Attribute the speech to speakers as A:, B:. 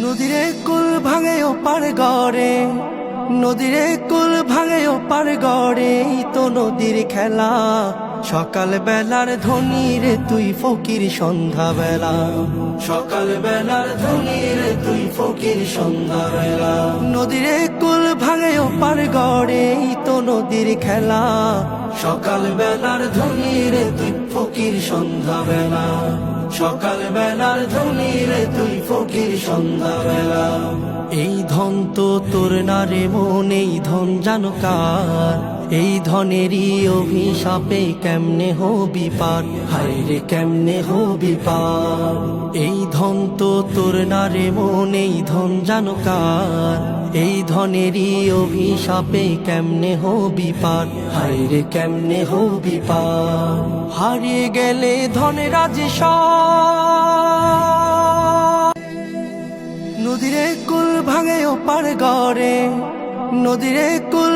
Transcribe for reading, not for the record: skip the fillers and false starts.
A: নদীরে কুল ভাঙে ওপার গড়ে, নদীরে কুল ভাঙে ওপার গড়ে, এই তো নদীর খেলা। সকাল বেলার ধনী রে তুই ফকির সন্ধ্যা বেলা, সকাল বেলার ধনী রে তুই ফকির সন্ধ্যা বেলা। নদীরে কুল ভাঙে ওপার গড়ে, এই তো নদীর খেলা। সকাল বেলার ধনী রে তুই ফকির সন্ধ্যা বেলা, সকাল বেলার ধনী রে তুই ফকির সন্ধ্যা বেলা। এই ধন তো তোর না রে মন, এই ধন জানো কার? এই ধনেরই অভিশাপে কেমনে হবি পার, হায় রে কেমনে হবি পার। এই ধন তো তোর না রে মন, এই ধন জানো কার? এই ধনেরই অভিশাপে কেমনে হবি পার, হায় রে কেমনে হবি পার। হারিয়ে গেলে ধনের রাজে নদীরে কুল ভাঙে ওপার গড়ে, নদীরে কুল